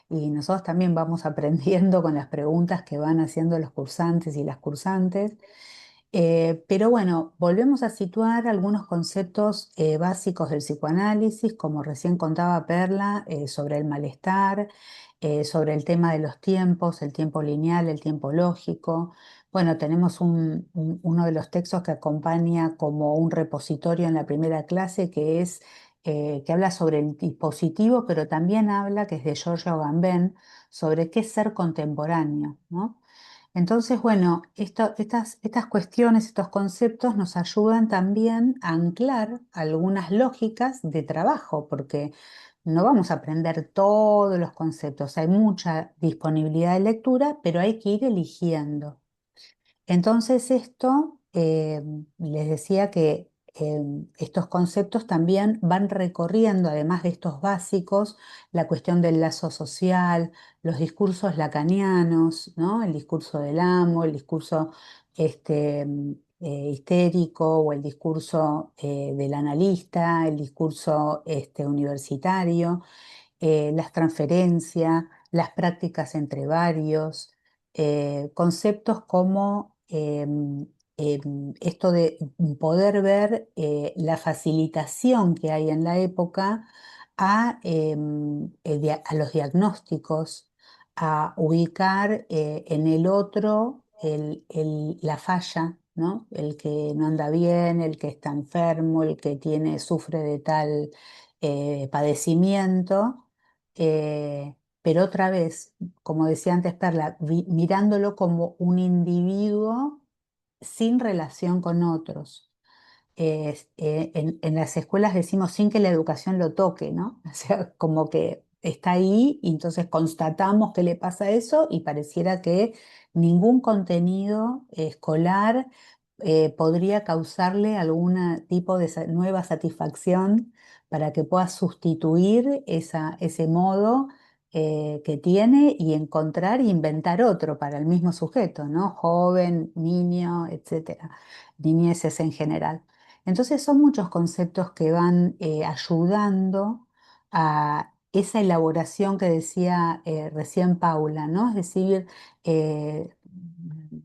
y nosotros también vamos aprendiendo con las preguntas que van haciendo los cursantes y las cursantes. Pero bueno, volvemos a situar algunos conceptos básicos del psicoanálisis, como recién contaba Perla, sobre el malestar, sobre el tema de los tiempos, el tiempo lineal, el tiempo lógico. Bueno, tenemos uno de los textos que acompaña como un repositorio en la primera clase, que es que habla sobre el dispositivo, pero también habla, que es de Giorgio Agamben, sobre qué es ser contemporáneo, ¿no? Entonces, bueno, estas cuestiones, estos conceptos nos ayudan también a anclar algunas lógicas de trabajo, porque no vamos a aprender todos los conceptos, hay mucha disponibilidad de lectura, pero hay que ir eligiendo. Entonces esto, les decía que estos conceptos también van recorriendo, además de estos básicos, la cuestión del lazo social, los discursos lacanianos, ¿no? El discurso del amo, el discurso histérico o el discurso del analista, el discurso universitario, las transferencias, las prácticas entre varios, conceptos como esto de poder ver la facilitación que hay en la época a los diagnósticos, a ubicar en el otro la falla, ¿no? El que no anda bien, el que está enfermo, el que sufre de tal padecimiento, pero otra vez, como decía antes Perla, mirándolo como un individuo sin relación con otros. En las escuelas decimos sin que la educación lo toque, ¿no? O sea, como que está ahí y entonces constatamos que le pasa eso y pareciera que ningún contenido escolar podría causarle algún tipo de nueva satisfacción para que pueda sustituir ese modo que tiene y encontrar e inventar otro para el mismo sujeto, ¿no? Joven, niño, etcétera, niñeces en general. Entonces son muchos conceptos que van ayudando a esa elaboración que decía recién Paula, ¿no? Es decir,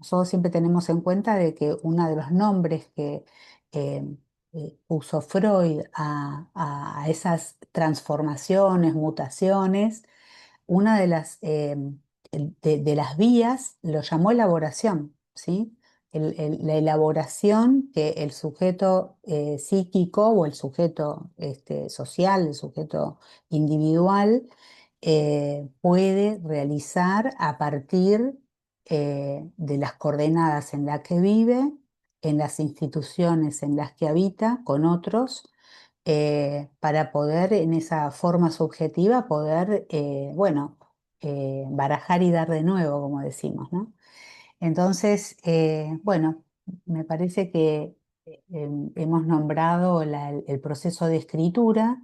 nosotros siempre tenemos en cuenta de que uno de los nombres que eh, puso Freud a esas transformaciones, mutaciones, una de de las vías lo llamó elaboración, ¿sí? La elaboración que el sujeto psíquico o el sujeto social, el sujeto individual, puede realizar a partir de las coordenadas en las que vive, en las instituciones en las que habita con otros, para poder en esa forma subjetiva poder, bueno, barajar y dar de nuevo, como decimos, ¿no? Entonces, bueno, me parece que hemos nombrado el proceso de escritura,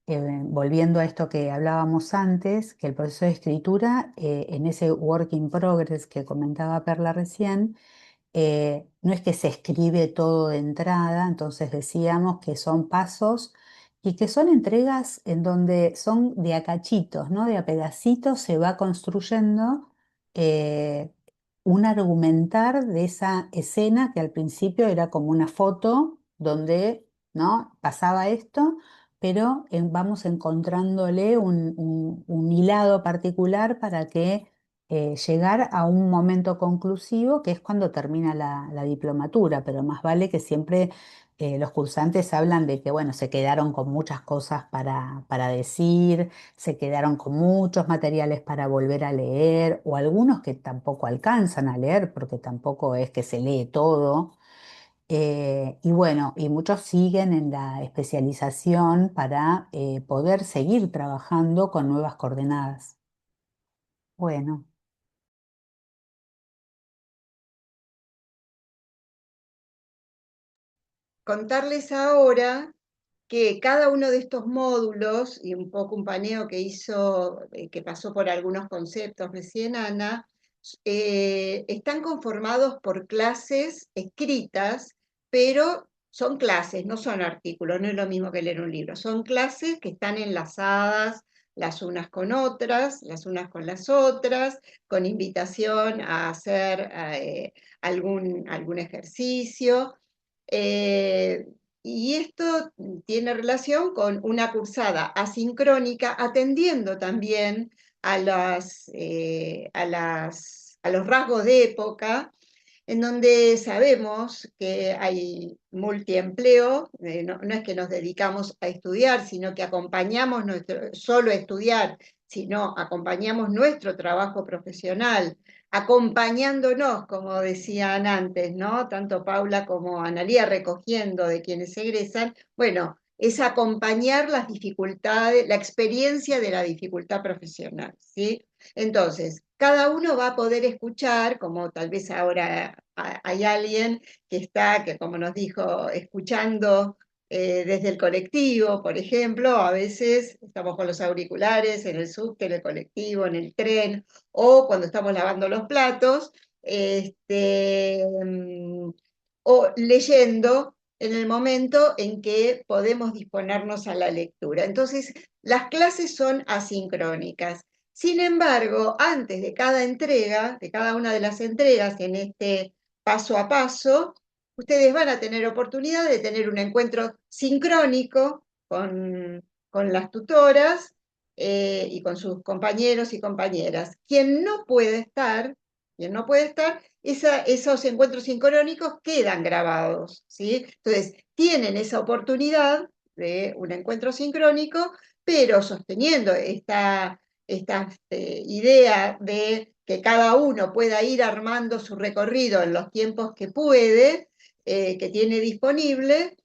volviendo a esto que hablábamos antes, que el proceso de escritura, en ese work in progress que comentaba Perla recién, no es que se escribe todo de entrada, entonces decíamos que son pasos y que son entregas en donde son de a cachitos, ¿no? De a pedacitos se va construyendo eh, un argumentar de esa escena que al principio era como una foto donde, ¿no? Pasaba esto, pero vamos encontrándole un hilado particular para que llegar a un momento conclusivo que es cuando termina la diplomatura, pero más vale que siempre los cursantes hablan de que, bueno, se quedaron con muchas cosas para decir, se quedaron con muchos materiales para volver a leer, o algunos que tampoco alcanzan a leer, porque tampoco es que se lee todo. Y bueno, y muchos siguen en la especialización para poder seguir trabajando con nuevas coordenadas. Bueno. Contarles ahora que cada uno de estos módulos, y un poco un paneo que hizo, que pasó por algunos conceptos recién Ana, están conformados por clases escritas, pero son clases, no son artículos, no es lo mismo que leer un libro, son clases que están enlazadas las unas con otras, las unas con las otras, con invitación a hacer algún ejercicio. Y esto tiene relación con una cursada asincrónica, atendiendo también a los rasgos de época, en donde sabemos que hay multiempleo, no es que nos dedicamos a estudiar, sino que acompañamos solo a estudiar, sino acompañamos nuestro trabajo profesional, acompañándonos, como decían antes, ¿no? Tanto Paula como Analía, recogiendo de quienes egresan, bueno, es acompañar las dificultades, la experiencia de la dificultad profesional, ¿sí? Entonces, cada uno va a poder escuchar, como tal vez ahora hay alguien que está, que como nos dijo, escuchando desde el colectivo, por ejemplo, a veces estamos con los auriculares en el subte, en el colectivo, en el tren, o cuando estamos lavando los platos, o leyendo en el momento en que podemos disponernos a la lectura. Entonces, las clases son asincrónicas. Sin embargo, antes de cada entrega, de cada una de las entregas en este paso a paso, ustedes van a tener oportunidad de tener un encuentro sincrónico con las tutoras y con sus compañeros y compañeras. Quien no puede estar, esos encuentros sincrónicos quedan grabados, ¿sí? Entonces, tienen esa oportunidad de un encuentro sincrónico, pero sosteniendo esta idea de que cada uno pueda ir armando su recorrido en los tiempos que puede, que tiene disponible,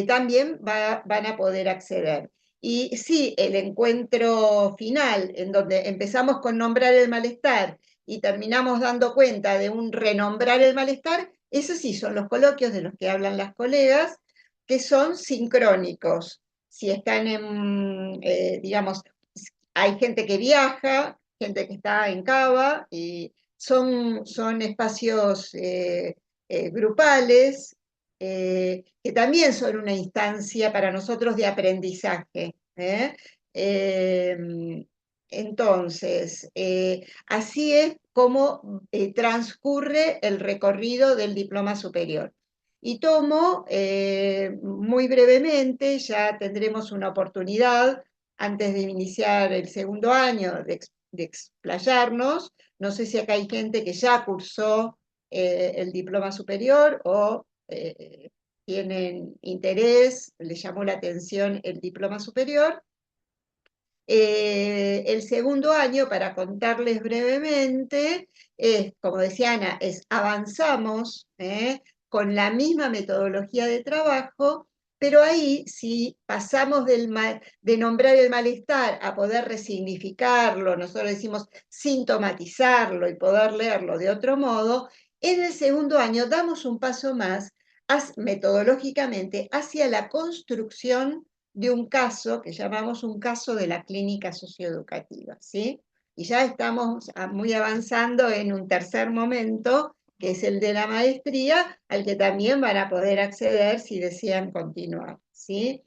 también van a poder acceder. Y sí, el encuentro final, en donde empezamos con nombrar el malestar y terminamos dando cuenta de un renombrar el malestar, esos sí son los coloquios de los que hablan las colegas, que son sincrónicos. Si están digamos, hay gente que viaja, gente que está en Cava, y son espacios grupales que también son una instancia para nosotros de aprendizaje. Entonces, así es como transcurre el recorrido del diploma superior. Y tomo muy brevemente, ya tendremos una oportunidad antes de iniciar el segundo año de explayarnos. No sé si acá hay gente que ya cursó el diploma superior o tienen interés, les llamó la atención el diploma superior. El segundo año, para contarles brevemente, es, como decía Ana, avanzamos con la misma metodología de trabajo, pero ahí si pasamos de nombrar el malestar a poder resignificarlo, nosotros decimos sintomatizarlo y poder leerlo de otro modo, en el segundo año damos un paso más metodológicamente hacia la construcción de un caso que llamamos un caso de la clínica socioeducativa, ¿sí? Y ya estamos muy avanzando en un tercer momento, que es el de la maestría, al que también van a poder acceder si desean continuar, ¿sí?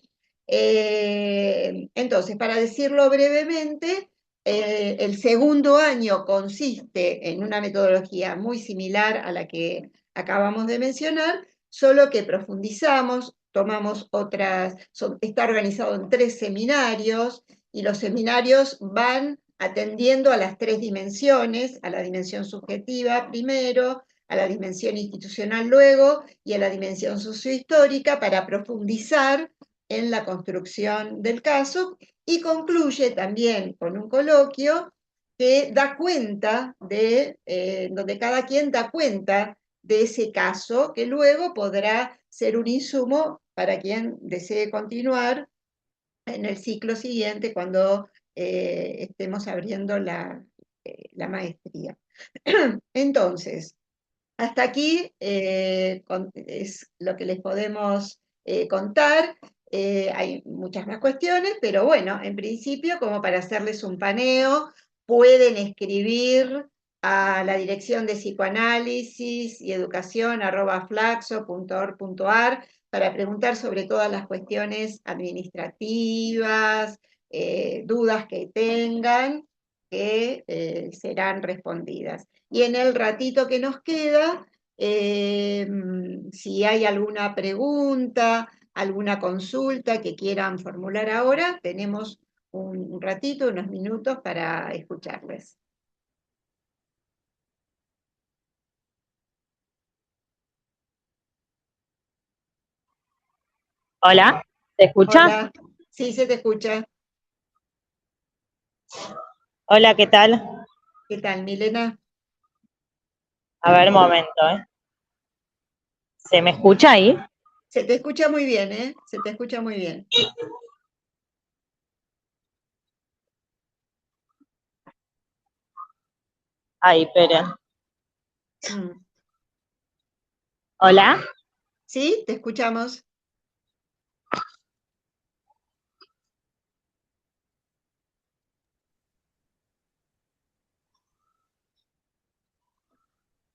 Entonces, para decirlo brevemente, el segundo año consiste en una metodología muy similar a la que acabamos de mencionar, solo que profundizamos, tomamos otras, está organizado en 3 seminarios, y los seminarios van atendiendo a las 3 dimensiones, a la dimensión subjetiva primero, a la dimensión institucional luego, y a la dimensión sociohistórica, para profundizar en la construcción del caso, y concluye también con un coloquio que da cuenta donde cada quien da cuenta de ese caso, que luego podrá ser un insumo para quien desee continuar en el ciclo siguiente cuando estemos abriendo la maestría. Entonces, hasta aquí es lo que les podemos contar. Hay muchas más cuestiones, pero bueno, en principio, como para hacerles un paneo, pueden escribir a la dirección de psicoanálisis y educación @flaxo.org.ar para preguntar sobre todas las cuestiones administrativas, dudas que tengan, que serán respondidas. Y en el ratito que nos queda, si hay alguna pregunta, alguna consulta que quieran formular ahora, tenemos un ratito, unos minutos para escucharles. Hola, ¿te escucha? Hola, sí, se te escucha. Hola, ¿qué tal? ¿Qué tal, Milena? A ver, momento, ¿eh? ¿Se me escucha ahí? Se te escucha muy bien, ¿eh? Se te escucha muy bien. Ahí, esperen. Mm. Hola. ¿Sí? ¿Te escuchamos?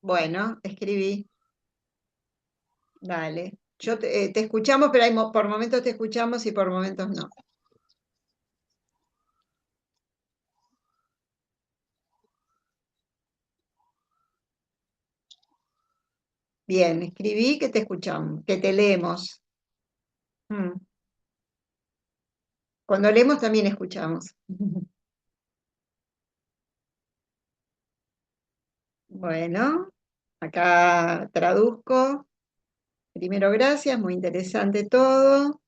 Bueno, escribí. Dale. Te escuchamos, pero por momentos te escuchamos y por momentos no. Bien, escribí que te escuchamos, que te leemos. Mm. Cuando leemos también escuchamos. Bueno, acá traduzco. Primero, gracias, muy interesante todo.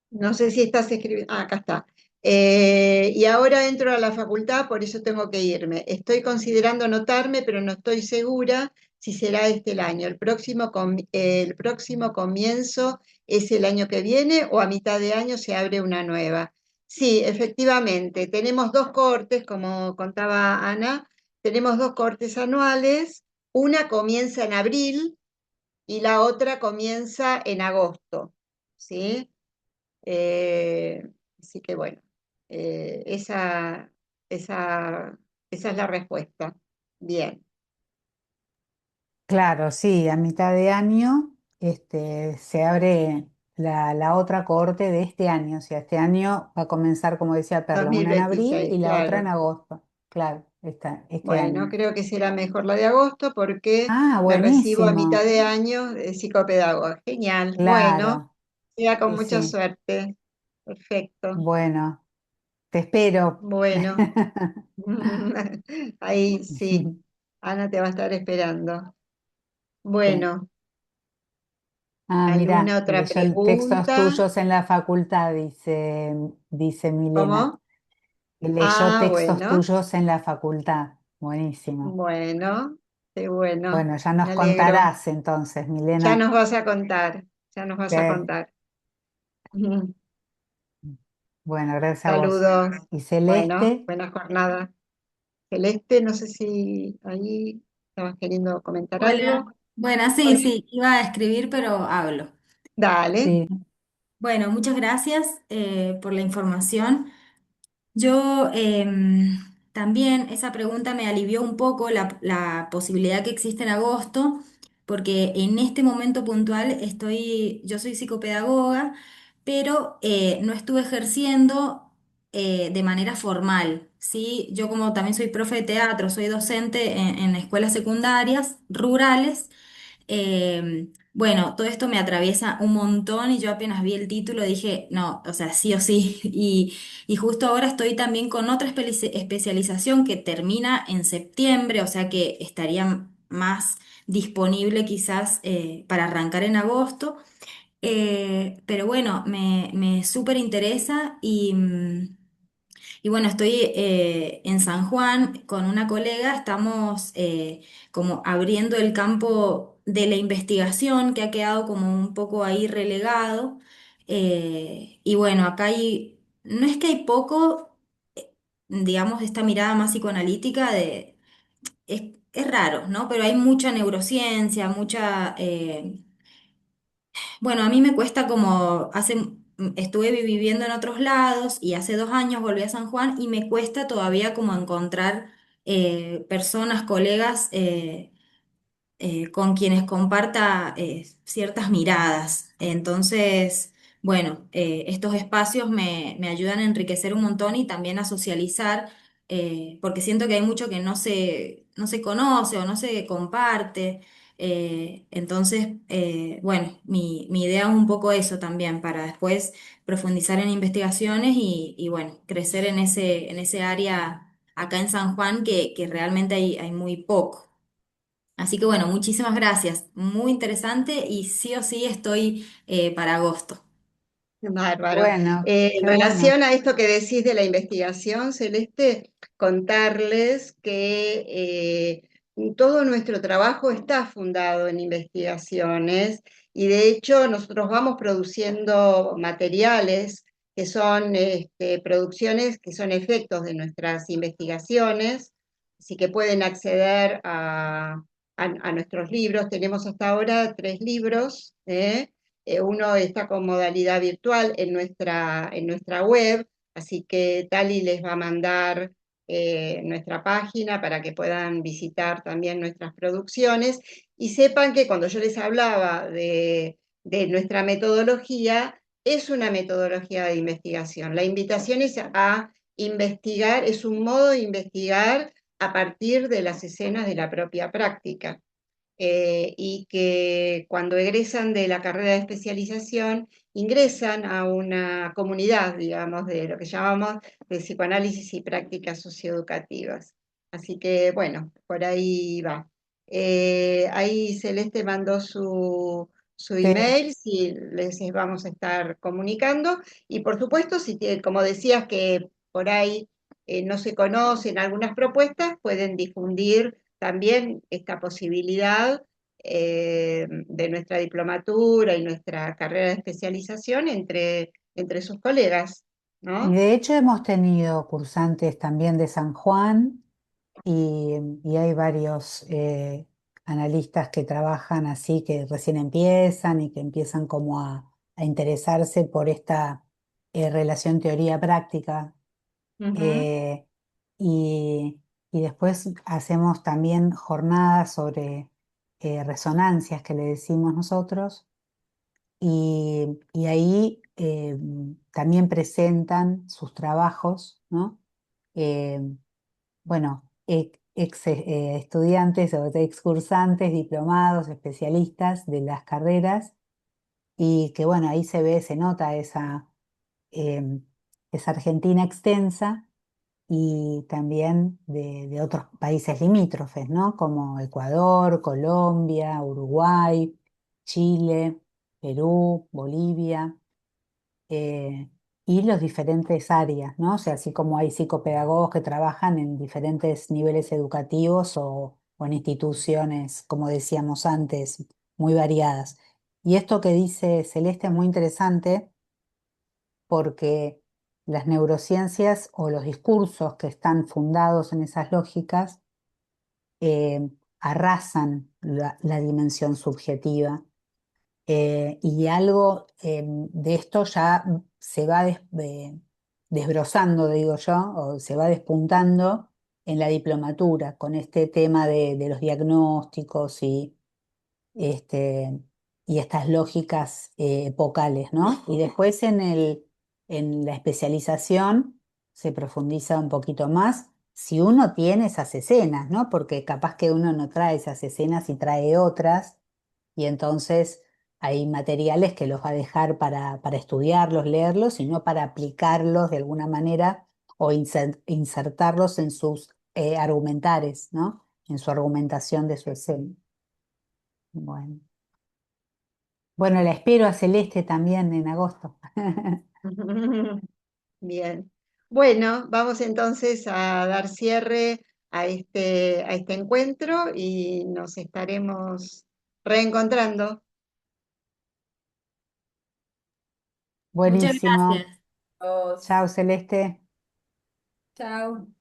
No sé si estás escribiendo. Ah, acá está. Y ahora entro a la facultad, por eso tengo que irme. Estoy considerando anotarme, pero no estoy segura si será este el año. El próximo comienzo es el año que viene o a mitad de año se abre una nueva. Sí, efectivamente, tenemos dos cortes, como contaba Ana, tenemos dos cortes anuales. Una comienza en abril y la otra comienza en agosto. ¿Sí? Eh, Así que bueno, eh, esa, esa, esa es la respuesta. Bien. Claro, sí, a mitad de año se abre la otra cohorte de este año. O sea, este año va a comenzar, como decía Perla, una en abril 2026, y la otra en claro. agosto. Claro, este Bueno, año. creo que será mejor la de agosto porque Ah, me recibo a mitad buenísimo. de año de psicopedagoga. Genial. Bueno, Claro, sea con sí, mucha sí. suerte. Perfecto. Bueno, te espero. Bueno, ahí sí. Ana te va a estar esperando. Sí. Bueno, Ah, ¿alguna mira, otra leyó el textos pregunta? tuyos en la facultad, dice Milena. ¿Cómo? Que leyó Ah, textos bueno. tuyos en la facultad. Buenísimo. Bueno, qué bueno, Bueno, ya me nos alegro. contarás entonces, Ya Milena. nos vas a contar, ya nos vas a Que, contar. Ujú. bueno, gracias a vos. Saludos. Y Bueno, Celeste, buena jornada. Celeste, no sé si ahí estabas queriendo comentar Hola, algo. bueno, sí, Hola. sí, iba a escribir, pero hablo. Dale. sí, Bueno, muchas gracias por la información. Yo también esa pregunta me alivió un poco la posibilidad que existe en agosto, porque en este momento puntual yo soy psicopedagoga, pero no estuve ejerciendo de manera formal, ¿sí? Yo como también soy profe de teatro, soy docente en escuelas secundarias rurales. Bueno, todo esto me atraviesa un montón y yo apenas vi el título dije, no, o sea, sí o sí. Y justo ahora estoy también con otra especialización que termina en septiembre, o sea que estaría más disponible quizás para arrancar en agosto. Pero bueno, me súper interesa y bueno, estoy en San Juan con una colega, estamos como abriendo el campo de la investigación que ha quedado como un poco ahí relegado. Y bueno, acá no es que hay poco, digamos, esta mirada más psicoanalítica es raro, ¿no? Pero hay mucha neurociencia, mucha... bueno, a mí me cuesta como estuve viviendo en otros lados y hace 2 años volví a San Juan y me cuesta todavía como encontrar personas, colegas con quienes comparta ciertas miradas. Entonces, bueno, estos espacios me ayudan a enriquecer un montón y también a socializar, porque siento que hay mucho que no se conoce o no se comparte. Entonces, bueno, mi idea es un poco eso también, para después profundizar en investigaciones y bueno, crecer en ese área acá en San Juan que realmente hay muy poco. Así que bueno, muchísimas gracias. Muy interesante y sí o sí estoy para agosto. Bárbaro. Bueno, En qué bueno. relación a esto que decís de la investigación, Celeste, contarles que todo nuestro trabajo está fundado en investigaciones y de hecho nosotros vamos produciendo materiales que son producciones que son efectos de nuestras investigaciones, así que pueden acceder a nuestros libros. Tenemos hasta ahora 3 libros. Uno está con modalidad virtual en nuestra web, así que Tali les va a mandar nuestra página para que puedan visitar también nuestras producciones y sepan que cuando yo les hablaba de nuestra metodología, es una metodología de investigación. La invitación es a investigar, es un modo de investigar a partir de las escenas de la propia práctica, y que cuando egresan de la carrera de especialización ingresan a una comunidad, digamos, de lo que llamamos de psicoanálisis y prácticas socioeducativas. Así que, bueno, por ahí va. Ahí Celeste mandó su Sí, email, si les vamos a estar comunicando. Y por supuesto, si como decías que por ahí no se conocen algunas propuestas, pueden difundir también esta posibilidad de nuestra diplomatura y nuestra carrera de especialización entre sus colegas, y ¿no? de hecho hemos tenido cursantes también de San Juan y hay varios analistas que trabajan así, que recién empiezan y que empiezan como a interesarse por esta relación teoría-práctica. Ujú. eh, y, y después hacemos también jornadas sobre resonancias que le decimos nosotros y ahí también presentan sus trabajos, ¿no? Eh, bueno, estudiantes o excursantes, diplomados, especialistas de las carreras, y que bueno, ahí se ve, se nota eh, esa Argentina extensa y también de otros países limítrofes, ¿no? Como Ecuador, Colombia, Uruguay, Chile, Perú, Bolivia, eh, y los diferentes áreas, ¿no? O sea, así como hay psicopedagogos que trabajan en diferentes niveles educativos o en instituciones, como decíamos antes, muy variadas. Y esto que dice Celeste es muy interesante porque las neurociencias o los discursos que están fundados en esas lógicas eh, arrasan la dimensión subjetiva, y algo de esto ya se va desbrozando, digo yo, o se va despuntando en la diplomatura con este tema de los diagnósticos este, y estas lógicas epocales, ¿no? Y después en la especialización se profundiza un poquito más si uno tiene esas escenas, ¿no? Porque capaz que uno no trae esas escenas y trae otras, y entonces hay materiales que los va a dejar para estudiarlos, leerlos, y no para aplicarlos de alguna manera o insertarlos en sus argumentares, ¿no? En su argumentación de su escena. Bueno. Bueno, la espero a Celeste también en agosto. Bien. Bueno, vamos entonces a dar cierre a este encuentro y nos estaremos reencontrando. Muchas Buenísimo. gracias. Chao. Chao, Celeste. Chao.